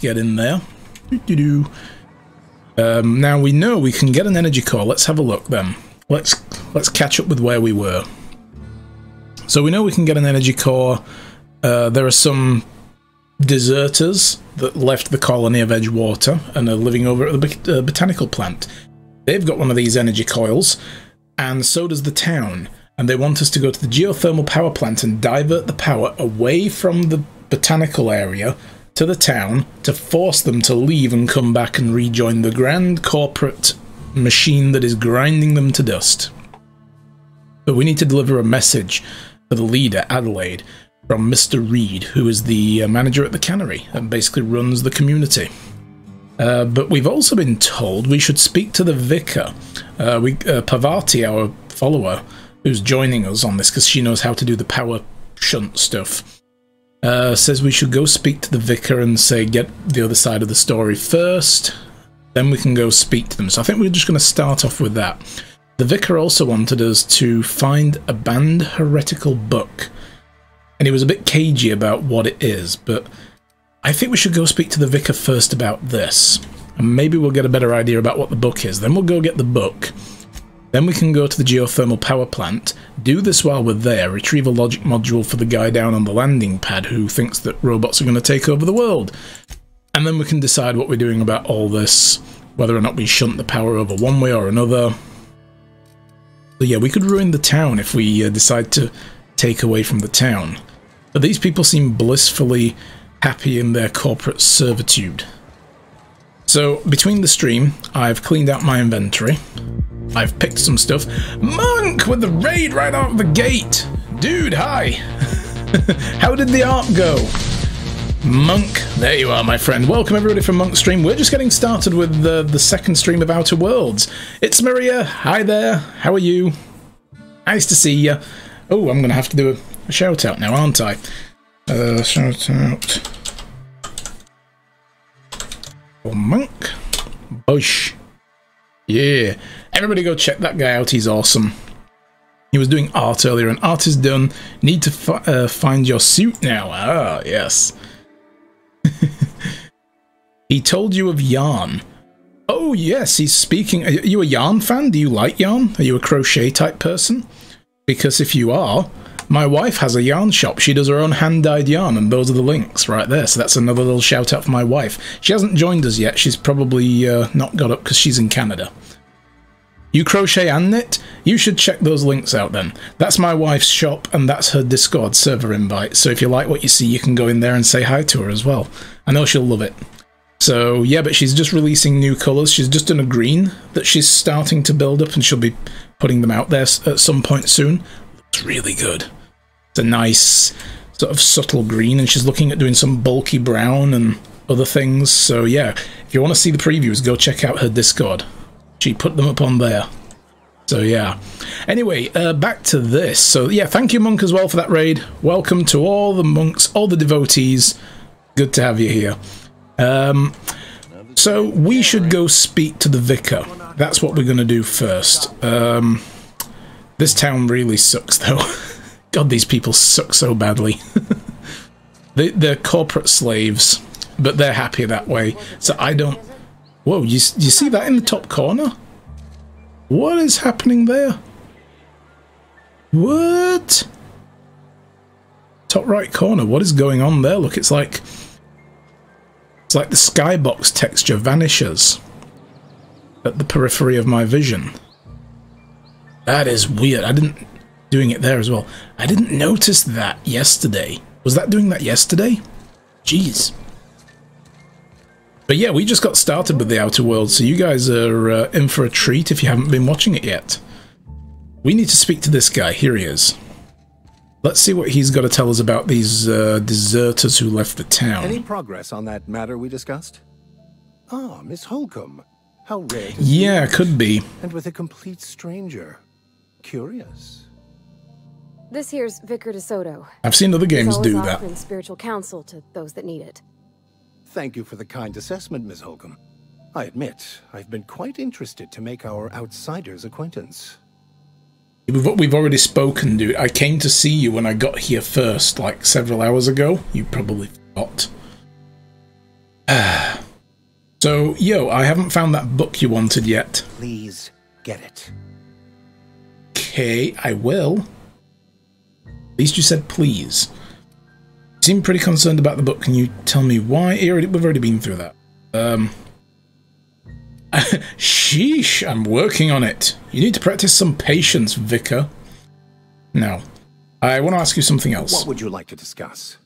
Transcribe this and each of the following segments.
get in there. Now we know we can get an energy core. Let's have a look then. Let's catch up with where we were. So we know we can get an energy core. There are some deserters that left the colony of Edgewater and are living over at the botanical plant. They've got one of these energy coils, and so does the town. And they want us to go to the geothermal power plant and divert the power away from the botanical area to the town to force them to leave and come back and rejoin the grand corporate machine that is grinding them to dust. But we need to deliver a message to the leader, Adelaide, from Mr. Reed, who is the manager at the cannery and basically runs the community. But we've also been told we should speak to the vicar, Pavati, our follower, who's joining us on this because she knows how to do the power shunt stuff. Says we should go speak to the vicar and say get the other side of the story first, then we can go speak to them. So I think we're just going to start off with that. The vicar also wanted us to find a banned heretical book, and he was a bit cagey about what it is, but I think we should go speak to the vicar first about this, and maybe we'll get a better idea about what the book is. Then we'll go get the book. Then we can go to the geothermal power plant, do this while we're there, retrieve a logic module for the guy down on the landing pad who thinks that robots are going to take over the world. And then we can decide what we're doing about all this, whether or not we shunt the power over one way or another. So yeah, we could ruin the town if we decide to take away from the town. But these people seem blissfully happy in their corporate servitude. So, between the stream, I've cleaned out my inventory. I've picked some stuff. Monk with the raid right out of the gate! Dude, hi! How did the arc go? Monk, there you are, my friend. Welcome everybody from Monk's stream. We're just getting started with the second stream of Outer Worlds. It's Maria. Hi there. How are you? Nice to see you. Oh, I'm going to have to do a shout out now, aren't I? Shout out. For Monk. Bush. Yeah. Everybody go check that guy out. He's awesome. He was doing art earlier, and art is done. Need to find your suit now. Ah, yes. He told you of yarn. Oh, yes, he's speaking. Are you a yarn fan? Do you like yarn? Are you a crochet type person? Because if you are, my wife has a yarn shop. She does her own hand-dyed yarn, and those are the links right there. So that's another little shout-out for my wife. She hasn't joined us yet. She's probably not got up because she's in Canada. You crochet and knit? You should check those links out then. That's my wife's shop, and that's her Discord server invite. So if you like what you see, you can go in there and say hi to her as well. I know she'll love it. So yeah, but she's just releasing new colours. She's just done a green that she's starting to build up, and she'll be putting them out there at some point soon. Looks really good. It's a nice sort of subtle green, and she's looking at doing some bulky brown and other things. So yeah, if you want to see the previews, go check out her Discord. She put them up on there. So yeah. Anyway, back to this. So yeah, thank you, Monk, as well for that raid. Welcome to all the monks, all the devotees. Good to have you here. So we should go speak to the vicar. That's what we're going to do first. This town really sucks, though. God, these people suck so badly. They're corporate slaves, but they're happy that way. So I don't... Whoa, you see that in the top corner? What is happening there? What? Top right corner, what is going on there? Look, it's like the skybox texture vanishes at the periphery of my vision. That is weird. I didn't... Doing it there as well. I didn't notice that yesterday. Was that doing that yesterday? Jeez. But yeah, we just got started with the Outer Worlds, so you guys are in for a treat if you haven't been watching it yet. We need to speak to this guy. Here he is. Let's see what he's got to tell us about these deserters who left the town. Any progress on that matter we discussed? Ah, Miss Holcomb. How rare. Yeah, could be. And with a complete stranger. Curious. This here's Vicar DeSoto. I've seen other games do that. Offering spiritual counsel to those that need it. Thank you for the kind assessment, Miss Holcomb. I admit, I've been quite interested to make our outsider's acquaintance. We've already spoken, dude. I came to see you when I got here first, like several hours ago. You probably forgot. So, yo, I haven't found that book you wanted yet. Please get it. Okay, I will. At least you said please. You seem pretty concerned about the book. Can you tell me why? We've already been through that. Sheesh, I'm working on it. You need to practice some patience, Vicar. Now, I want to ask you something else. What would you like to discuss?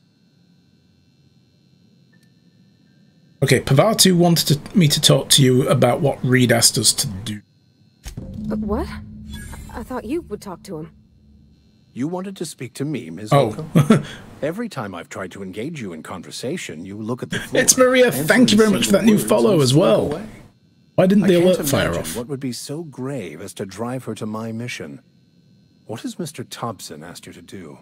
Okay, Pavatu wanted me to talk to you about what Reed asked us to do. But what? I thought you would talk to him. You wanted to speak to me, Ms. Oh. Holcomb? Every time I've tried to engage you in conversation, you look at the floor. It's Maria. Thank you very much for that new follow as well. Away. Why didn't the I alert can't fire imagine off? what would be so grave as to drive her to my mission. What has Mr. Thompson asked you to do?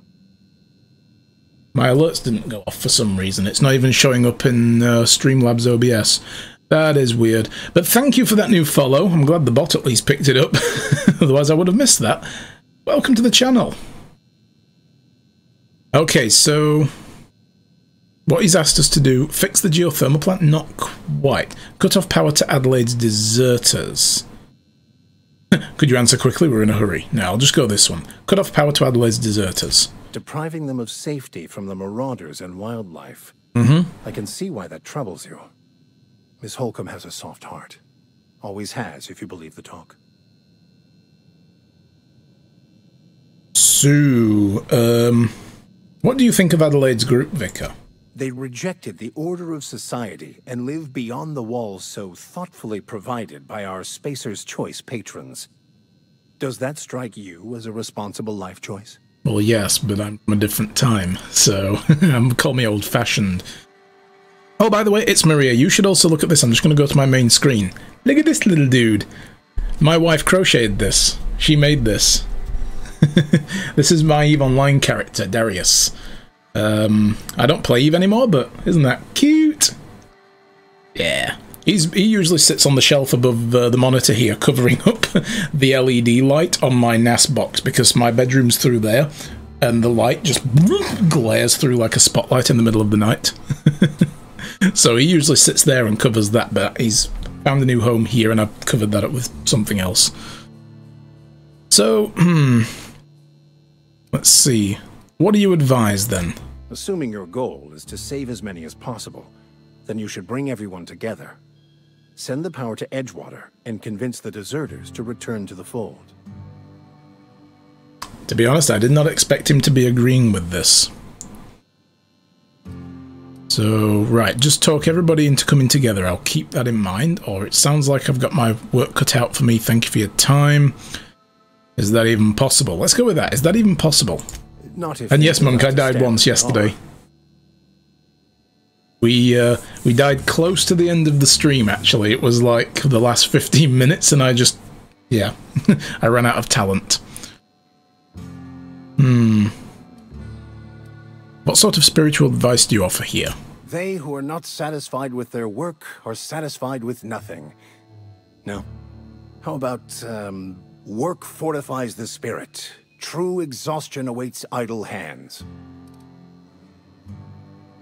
My alerts didn't go off for some reason. It's not even showing up in Streamlabs OBS. That is weird. But thank you for that new follow. I'm glad the bot at least picked it up. Otherwise I would have missed that. Welcome to the channel. Okay, so what he's asked us to do, fix the geothermal plant? Not quite. Cut off power to Adelaide's deserters. Could you answer quickly? We're in a hurry. Now, I'll just go this one. Cut off power to Adelaide's deserters. Depriving them of safety from the marauders and wildlife. I can see why that troubles you. Miss Holcomb has a soft heart. Always has, if you believe the talk. So, what do you think of Adelaide's group, Vicar? They rejected the order of society and live beyond the walls so thoughtfully provided by our Spacer's Choice patrons. Does that strike you as a responsible life choice? Well, yes, but I'm from a different time, so call me old-fashioned. Oh, by the way, it's Maria. You should also look at this. I'm just going to go to my main screen. Look at this little dude. My wife crocheted this. She made this. This is my EVE Online character, Darius. I don't play EVE anymore, but isn't that cute? Yeah. He usually sits on the shelf above the monitor here, covering up the LED light on my NAS box, because my bedroom's through there, and the light just glares through like a spotlight in the middle of the night. So he usually sits there and covers that, but he's found a new home here, and I've covered that up with something else. So, let's see. What do you advise, then? Assuming your goal is to save as many as possible, then you should bring everyone together. Send the power to Edgewater and convince the deserters to return to the fold. To be honest, I did not expect him to be agreeing with this. So, right, just talk everybody into coming together. I'll keep that in mind, or it sounds like I've got my work cut out for me. Thank you for your time. Is that even possible? Let's go with that. Is that even possible? Not if. And yes, Monk, I died once yesterday. We died close to the end of the stream, actually. It was like the last 15 minutes, and I just... yeah, I ran out of talent. What sort of spiritual advice do you offer here? They who are not satisfied with their work are satisfied with nothing. No. How about, work fortifies the spirit. True exhaustion awaits idle hands.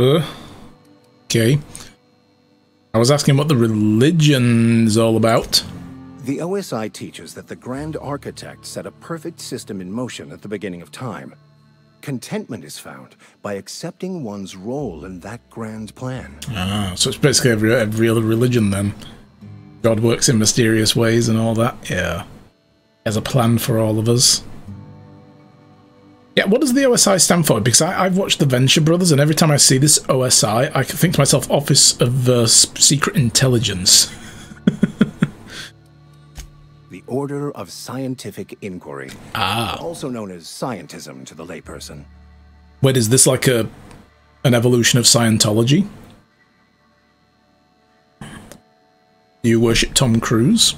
Okay. I was asking what the religion's all about. The OSI teaches that the Grand Architect set a perfect system in motion at the beginning of time. Contentment is found by accepting one's role in that grand plan. Ah, so it's basically every other religion then. God works in mysterious ways and all that. Yeah. He has a plan for all of us. Yeah, what does the OSI stand for? Because I've watched the Venture Brothers, and every time I see this OSI, I can think to myself, Office of Secret Intelligence. The Order of Scientific Inquiry. Ah. Also known as scientism to the layperson. Wait, is this like an evolution of Scientology? Do you worship Tom Cruise?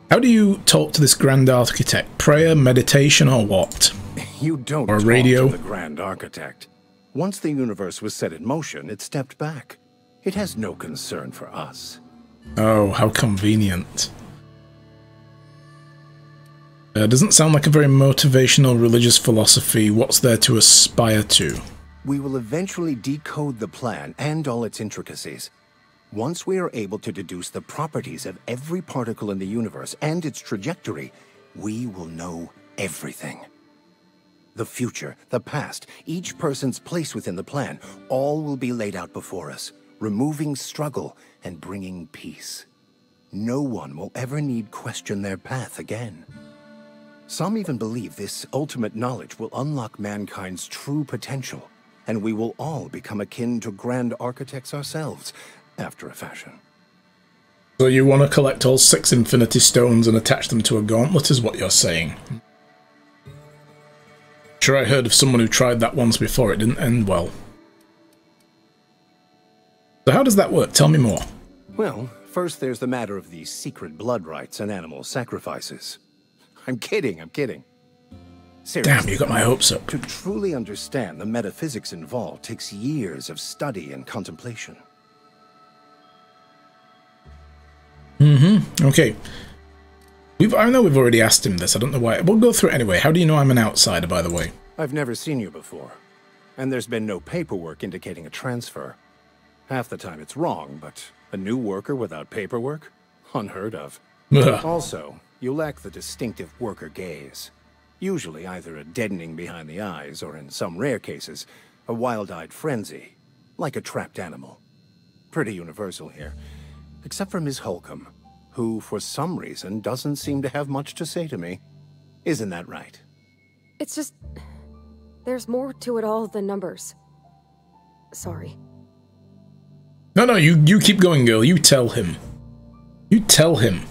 How do you talk to this Grand Architect? Prayer, meditation, or what? You don't or talk radio? to the Grand Architect. Once the universe was set in motion, it stepped back. It has no concern for us. Oh, how convenient. Doesn't sound like a very motivational religious philosophy. What's there to aspire to? We will eventually decode the plan and all its intricacies. Once we are able to deduce the properties of every particle in the universe and its trajectory, we will know everything. The future, the past, each person's place within the plan, all will be laid out before us, removing struggle and bringing peace. No one will ever need question their path again. Some even believe this ultimate knowledge will unlock mankind's true potential, and we will all become akin to grand architects ourselves, after a fashion. So you want to collect all 6 Infinity Stones and attach them to a gauntlet, is what you're saying? Sure, I heard of someone who tried that once before. It didn't end well. So how does that work? Tell me more. Well, first there's the matter of the secret blood rites and animal sacrifices. I'm kidding. Seriously, Damn, you got my hopes up. to truly understand the metaphysics involved takes years of study and contemplation. Okay. I know we've already asked him this. I don't know why. We'll go through it anyway. How do you know I'm an outsider, by the way? I've never seen you before, and there's been no paperwork indicating a transfer. Half the time it's wrong, but a new worker without paperwork? Unheard of. Also, you lack the distinctive worker gaze. Usually either a deadening behind the eyes, or in some rare cases, a wild-eyed frenzy, like a trapped animal. Pretty universal here, except for Ms. Holcomb, who, for some reason, doesn't seem to have much to say to me. Isn't that right? It's just... there's more to it all than numbers. Sorry. No, you keep going, girl. You tell him. You tell him.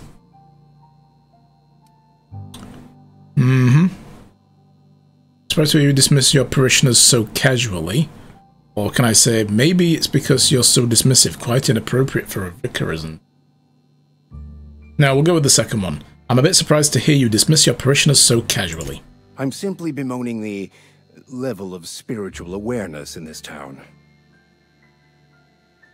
Surprised why you dismiss your parishioners so casually. Or can I say, maybe it's because you're so dismissive, quite inappropriate for a vicar, isn't it? Now, we'll go with the second one. I'm a bit surprised to hear you dismiss your parishioners so casually. I'm simply bemoaning the level of spiritual awareness in this town.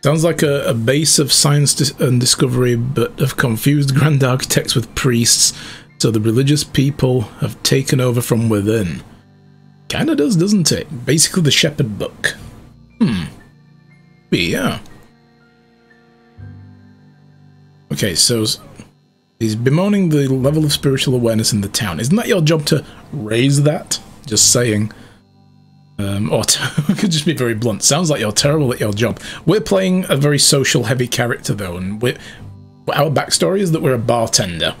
Sounds like a base of science and discovery, but of confused grand architects with priests, so the religious people have taken over from within. Kinda does, doesn't it? Basically the shepherd book. Yeah. Okay, so he's bemoaning the level of spiritual awareness in the town. Isn't that your job to raise that? Just saying. Or I could just be very blunt. Sounds like you're terrible at your job. We're playing a very social heavy character though, and our backstory is that we're a bartender.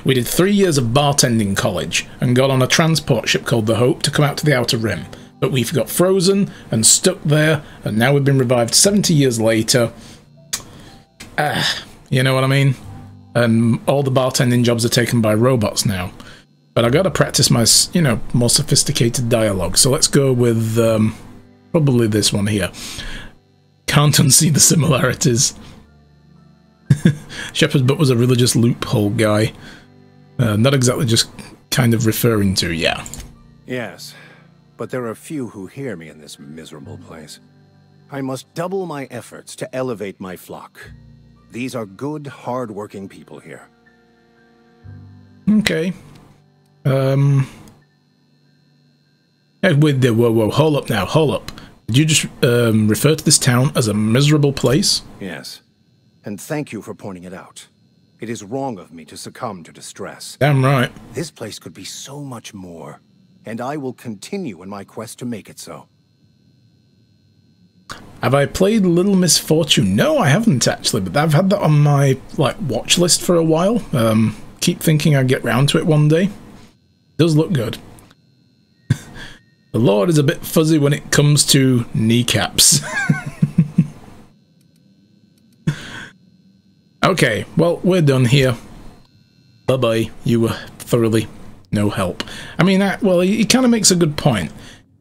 We did 3 years of bartending college and got on a transport ship called the Hope to come out to the Outer Rim. But we've got frozen and stuck there, and now we've been revived 70 years later. You know what I mean? And all the bartending jobs are taken by robots now. But I gotta practice my, more sophisticated dialogue. So let's go with probably this one here. Can't unsee the similarities. Shepherd's Butt was a religious loophole guy. Not exactly just kind of referring to, yeah. Yes, but there are few who hear me in this miserable place. I must double my efforts to elevate my flock. These are good, hard-working people here. Okay. Whoa, hold up now, hold up. Did you just refer to this town as a miserable place? Yes, and thank you for pointing it out. It is wrong of me to succumb to distress. Damn right. This place could be so much more, and I will continue in my quest to make it so. Have I played Little Miss Fortune? No, I haven't actually, but I've had that on my watch list for a while. Keep thinking I'd get round to it one day. Does look good. The Lord is a bit fuzzy when it comes to kneecaps. Okay, well, we're done here. Bye-bye. You were thoroughly no help. I mean, well, he kind of makes a good point.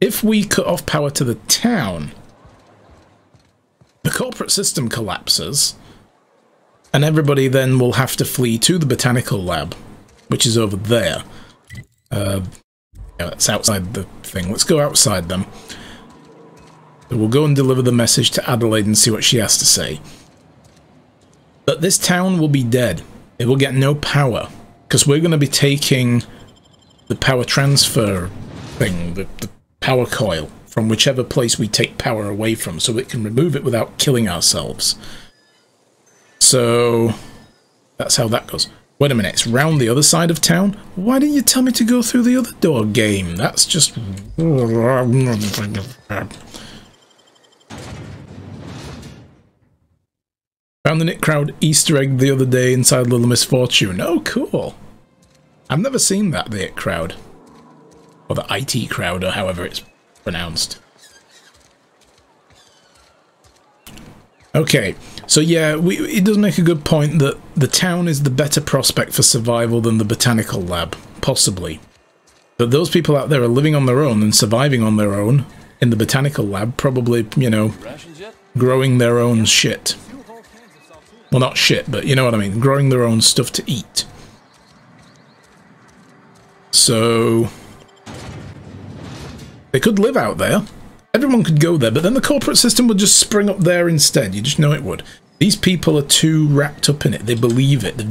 If we cut off power to the town, the corporate system collapses, and everybody then will have to flee to the botanical lab, which is over there. Yeah, that's outside the thing. Let's go outside them. So we'll go and deliver the message to Adelaide and see what she has to say. But this town will be dead. It will get no power, because we're going to be taking the power transfer thing, the power coil from whichever place we take power away from, so it can remove it without killing ourselves. So that's how that goes. Wait a minute, it's round the other side of town? Why didn't you tell me to go through the other door, game? That's just... Found the Nick Crowd Easter egg the other day inside Little Miss Fortune. Oh, cool. I've never seen that, the It Crowd. Or the IT Crowd, or however it's pronounced. Okay, so yeah, it does make a good point that the town is the better prospect for survival than the botanical lab, possibly. But those people out there are living on their own and surviving on their own in the botanical lab, probably, you know, growing their own shit. Well, not shit, but you know what I mean, growing their own stuff to eat. So they could live out there. Everyone could go there, but then the corporate system would just spring up there instead. You just know it would. These people are too wrapped up in it. They believe it.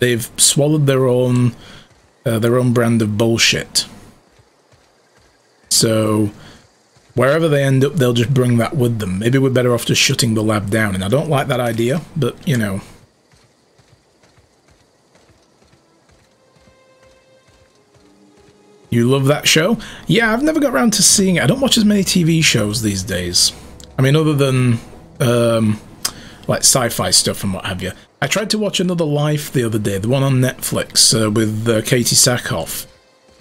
They've swallowed their own brand of bullshit. So wherever they end up, they'll just bring that with them. Maybe we're better off just shutting the lab down. And I don't like that idea, but you know. You love that show? Yeah, I've never got around to seeing it. I don't watch as many TV shows these days. I mean, other than like sci-fi stuff and what have you. I tried to watch Another Life the other day, the one on Netflix with Katie Sackhoff.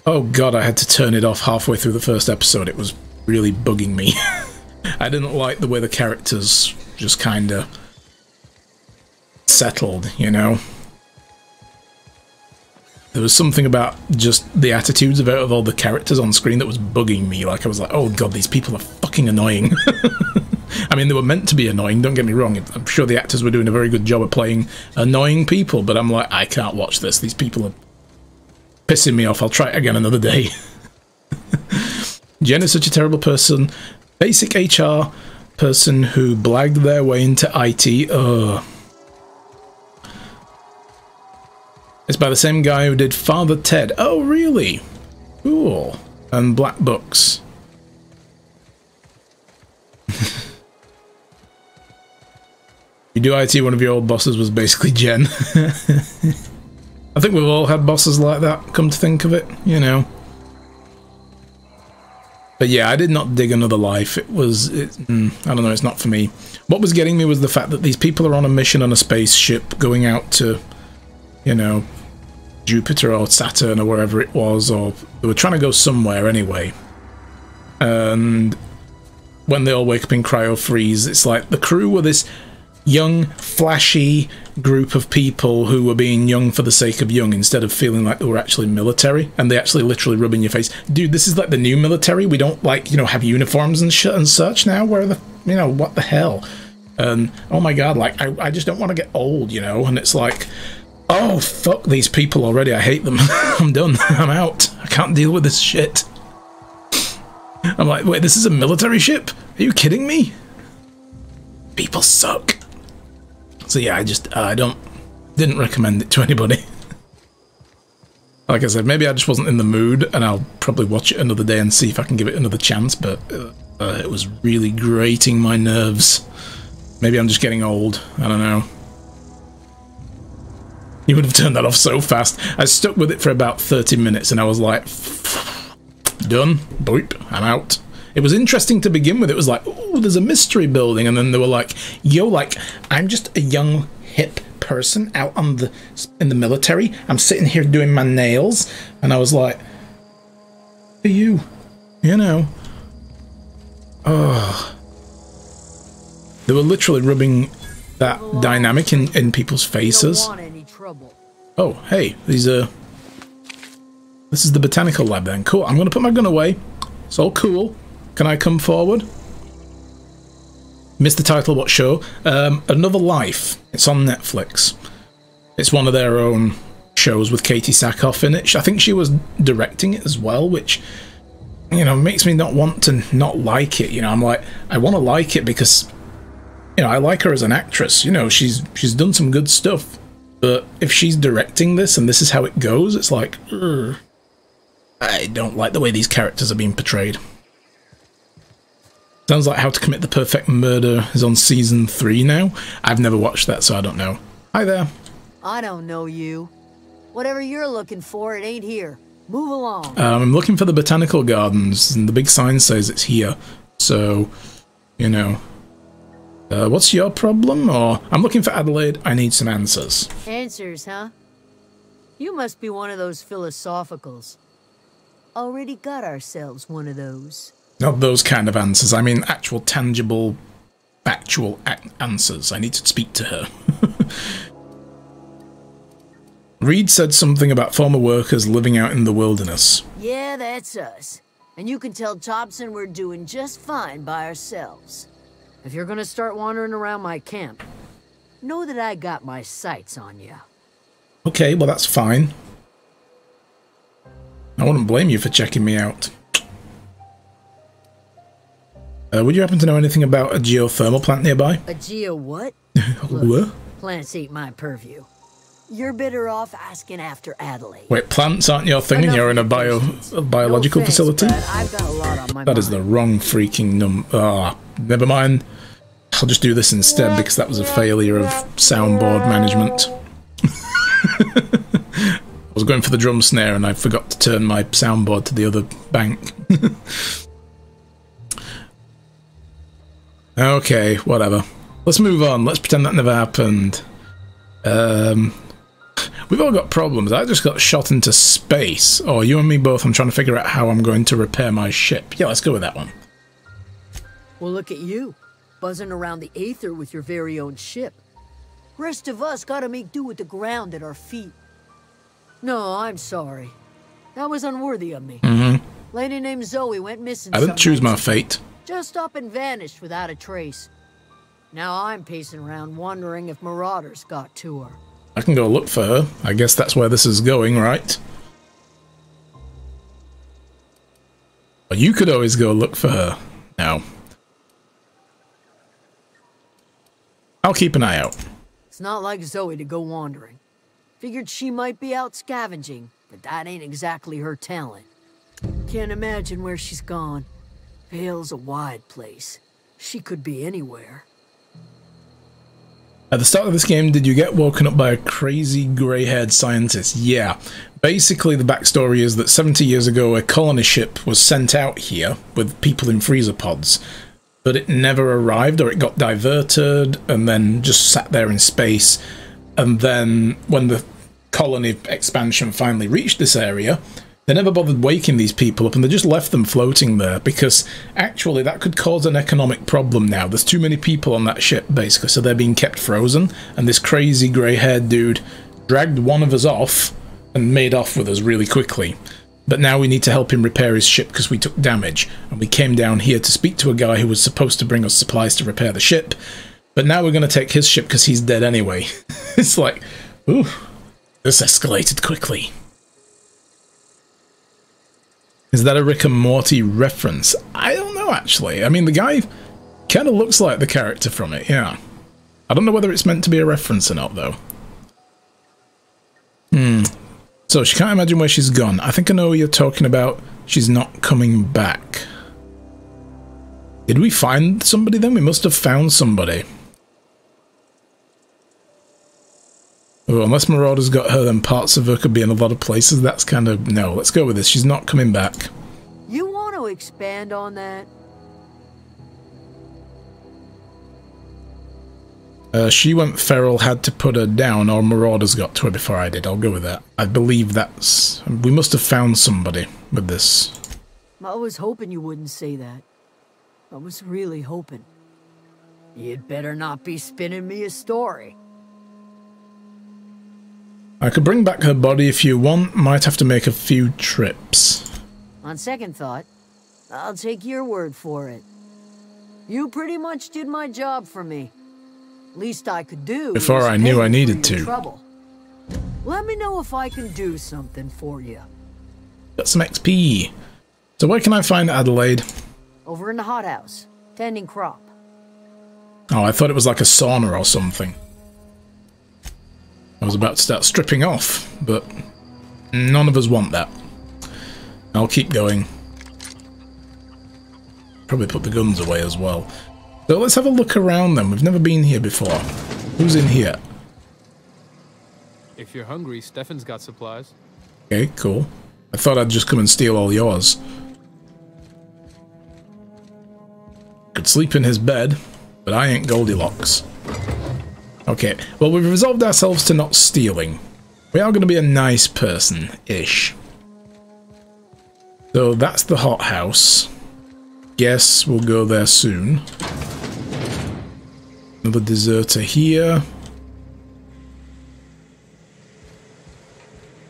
Oh god, I had to turn it off halfway through the first episode. It was really bugging me. I didn't like the way the characters just kinda settled, you know? There was something about just the attitudes of all the characters on screen that was bugging me. Like, I was like, oh god, these people are fucking annoying. I mean, they were meant to be annoying, don't get me wrong. I'm sure the actors were doing a very good job of playing annoying people, but I'm like, I can't watch this. These people are pissing me off. I'll try it again another day. Jen is such a terrible person. Basic HR person who blagged their way into IT. Ugh. It's by the same guy who did Father Ted. Oh, really? Cool. And Black Books. You do IT, one of your old bosses was basically Jen. I think we've all had bosses like that, come to think of it, you know. But yeah, I did not dig Another Life. It was, I don't know, it's not for me. What was getting me was the fact that these people are on a mission on a spaceship going out to, you know, Jupiter or Saturn or wherever it was, or they were trying to go somewhere anyway. And when they all wake up in cryo-freeze, it's like the crew were this young, flashy group of people who were being young for the sake of young instead of feeling like they were actually military, and they actually literally rub in your face. Dude, this is like the new military. We don't, like, you know, have uniforms and shit and such now. Where the, you know, what the hell? And oh my god, like, I just don't want to get old, you know. And it's like, oh fuck these people already. I hate them. I'm done. I'm out. I can't deal with this shit. I'm like, wait, this is a military ship? Are you kidding me? People suck. So yeah, I didn't recommend it to anybody. Like I said, maybe I just wasn't in the mood, and I'll probably watch it another day and see if I can give it another chance, but it was really grating my nerves. Maybe I'm just getting old, I don't know. You would have turned that off so fast. I stuck with it for about 30 minutes and I was like, done, boop, I'm out. It was interesting to begin with. It was like, oh, there's a mystery building, and then they were like, yo, like, I'm just a young, hip person out on in the military. I'm sitting here doing my nails, and I was like, who are you? You know. Oh. They were literally rubbing that dynamic in people's faces. Oh, hey, this is the botanical lab then. Cool, I'm gonna put my gun away. It's all cool. Can I come forward? Missed the title, what show? Another Life. It's on Netflix. It's one of their own shows with Katie Sackhoff in it. I think she was directing it as well, which, you know, makes me not want to not like it. You know, I'm like, I want to like it because, you know, I like her as an actress. You know, she's done some good stuff. But if she's directing this and this is how it goes, it's like, I don't like the way these characters are being portrayed. Sounds like How to Commit the Perfect Murder is on season 3 now. I've never watched that, so I don't know. Hi there. I don't know you. Whatever you're looking for, it ain't here. Move along. I'm looking for the botanical gardens, and the big sign says it's here. So, you know. What's your problem? Or, I'm looking for Adelaide, I need some answers. Answers, huh? You must be one of those philosophicals. Already got ourselves one of those. Not those kind of answers, I mean actual, tangible, factual answers. I need to speak to her. Reed said something about former workers living out in the wilderness. Yeah, that's us. And you can tell Thompson we're doing just fine by ourselves. If you're gonna start wandering around my camp, know that I got my sights on you. Okay, well that's fine. I wouldn't blame you for checking me out. Would you happen to know anything about a geothermal plant nearby? A geo what? What? Plants ain't my purview. You're better off asking after Adelaide. Wait, plants aren't your thing and you're in a biological No offense, facility? but I've got a lot on my That is the wrong freaking never mind. I'll just do this instead because that was a failure of soundboard management. I was going for the drum snare and I forgot to turn my soundboard to the other bank. Okay, whatever. Let's move on. Let's pretend that never happened. We've all got problems. I just got shot into space. Oh, you and me both. I'm trying to figure out how I'm going to repair my ship. Yeah, let's go with that one. Well, look at you, buzzing around the aether with your very own ship. Rest of us gotta make do with the ground at our feet. No, I'm sorry. That was unworthy of me. Lady named Zoe went missing. I didn't choose my fate. Just up and vanished without a trace. Now I'm pacing around wondering if marauders got to her. I can go look for her. I guess that's where this is going, right? Well, you could always go look for her. No. I'll keep an eye out. It's not like Zoe to go wandering. Figured she might be out scavenging, but that ain't exactly her talent. Can't imagine where she's gone. Vale's a wide place. She could be anywhere. At the start of this game, did you get woken up by a crazy grey-haired scientist? Yeah. Basically, the backstory is that 70 years ago, a colony ship was sent out here with people in freezer pods, but it never arrived, or it got diverted and then just sat there in space. And then when the colony expansion finally reached this area, they never bothered waking these people up and they just left them floating there, because actually that could cause an economic problem now. There's too many people on that ship, basically, so they're being kept frozen, and this crazy grey-haired dude dragged one of us off and made off with us really quickly. But now we need to help him repair his ship because we took damage, and we came down here to speak to a guy who was supposed to bring us supplies to repair the ship, but now we're going to take his ship because he's dead anyway. It's like, ooh, this escalated quickly. Is that a Rick and Morty reference? I don't know, actually. I mean, the guy kind of looks like the character from it, yeah. I don't know whether it's meant to be a reference or not, though. So, she can't imagine where she's gone. I think I know what you're talking about. She's not coming back. Did we find somebody then? We must have found somebody. Oh, unless Marauder's got her, then parts of her could be in a lot of places. That's kind of... No, let's go with this. She's not coming back. You want to expand on that? She went feral, had to put her down, or Marauders got to her before I did. I'll go with that. I believe that's... We must have found somebody with this. I was hoping you wouldn't say that. I was really hoping. You'd better not be spinning me a story. I could bring back her body if you want. Might have to make a few trips. On second thought, I'll take your word for it. You pretty much did my job for me. Least I could do before I knew I needed to. Trouble. Let me know if I can do something for you. Got some XP. So where can I find Adelaide? Over in the hothouse, tending crop. Oh, I thought it was like a sauna or something. I was about to start stripping off, but none of us want that. I'll keep going. Probably put the guns away as well. So let's have a look around then. We've never been here before. Who's in here? If you're hungry, Stefan's got supplies. Okay, cool. I thought I'd just come and steal all yours. Could sleep in his bed, but I ain't Goldilocks. Okay, well, we've resolved ourselves to not stealing. We are going to be a nice person-ish. So that's the hothouse. Guess we'll go there soon. Another deserter here.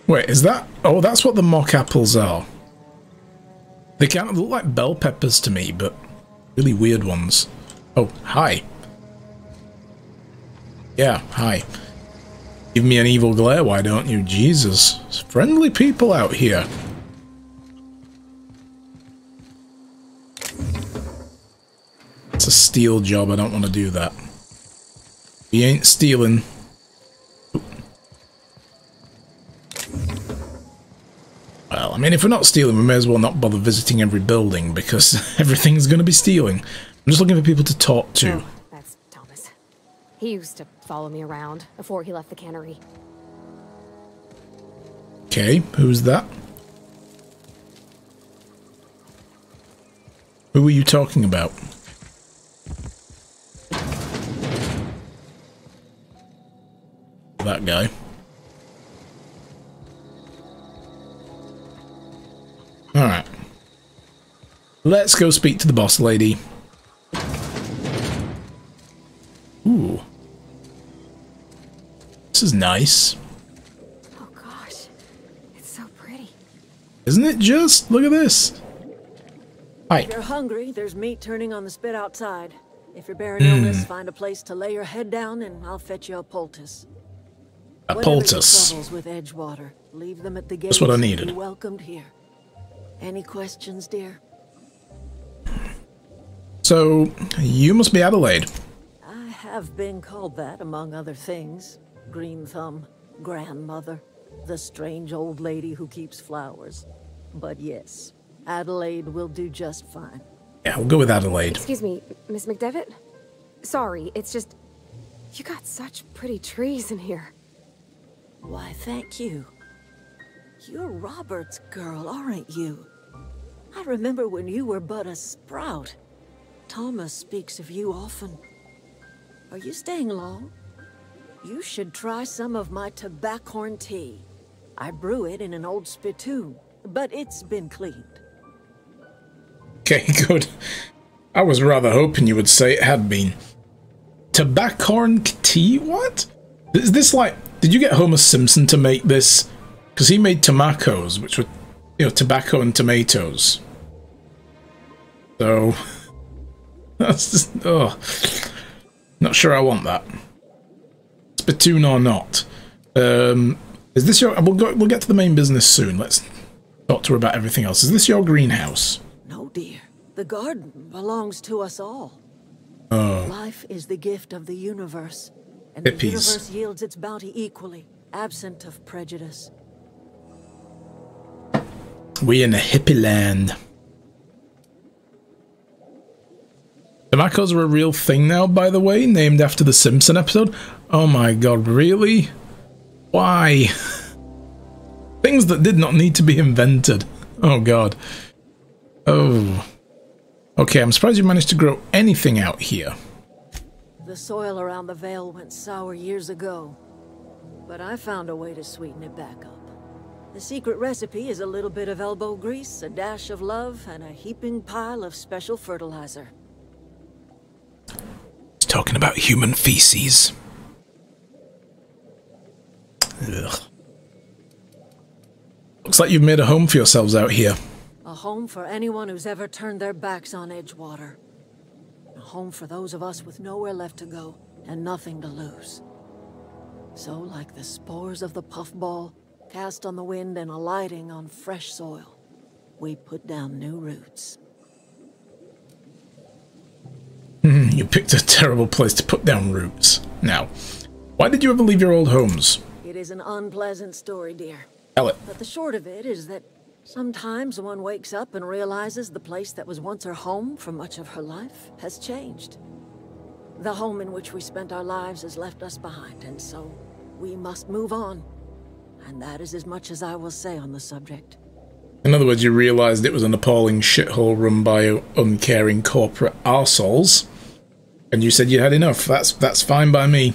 Wait, is that... Oh, that's what the mock apples are. They kind of look like bell peppers to me, but really weird ones. Oh, hi. Yeah, hi. Give me an evil glare, why don't you? Jesus. Friendly people out here. It's a steal job, I don't want to do that. We ain't stealing. Well, I mean, if we're not stealing, we may as well not bother visiting every building, because everything's going to be stealing. I'm just looking for people to talk to. Oh, that's Thomas. He used to follow me around before he left the cannery. Okay, who's that? Who are you talking about? That guy. Alright. Let's go speak to the boss lady. Ooh. This is nice. Oh gosh, it's so pretty. Isn't it just? Look at this. Hi. If you're hungry, there's meat turning on the spit outside. If you're bearing illness, find a place to lay your head down and I'll fetch you a poultice. A Whatever your poultice. troubles with Edgewater, leave them at the gate. That's what I needed. Be welcomed here. Any questions, dear? So, you must be Adelaide. I have been called that, among other things. Green Thumb, grandmother, the strange old lady who keeps flowers. But yes, Adelaide will do just fine. Yeah, we'll go with Adelaide. Excuse me, Miss McDevitt? Sorry, it's just... You got such pretty trees in here. Why, thank you. You're Robert's girl, aren't you? I remember when you were but a sprout. Thomas speaks of you often. Are you staying long? You should try some of my tobaccorn tea. I brew it in an old spittoon, but it's been cleaned. Okay, good. I was rather hoping you would say it had been. Tobaccorn tea? What? Is this like... Did you get Homer Simpson to make this? Because he made tomacos, which were, you know, tobacco and tomatoes. So... That's just... Oh. Not sure I want that. Spittoon or not. Is this your... We'll get to the main business soon. Let's talk to her about everything else. Is this your greenhouse? No, dear. The garden belongs to us all. Oh. Life is the gift of the universe, and the Hippies. universe yields its bounty equally, absent of prejudice. We in a hippie land. Tobaccos are a real thing now, by the way, named after the Simpson episode. Oh my god, really? Why? Things that did not need to be invented. Oh god. Oh. Okay, I'm surprised you managed to grow anything out here. The soil around the Vale went sour years ago, but I found a way to sweeten it back up. The secret recipe is a little bit of elbow grease, a dash of love, and a heaping pile of special fertilizer. He's talking about human feces. Ugh. Looks like you've made a home for yourselves out here. A home for anyone who's ever turned their backs on Edgewater. A home for those of us with nowhere left to go and nothing to lose. So, like the spores of the puffball, cast on the wind and alighting on fresh soil, we put down new roots. You picked a terrible place to put down roots. Now, why did you ever leave your old homes? It is an unpleasant story, dear. Tell it. But the short of it is that Sometimes one wakes up and realizes the place that was once her home for much of her life has changed. The home in which we spent our lives has left us behind, and so we must move on. And that is as much as I will say on the subject. In other words, you realised it was an appalling shithole run by uncaring corporate arseholes, and you said you had enough. That's fine by me.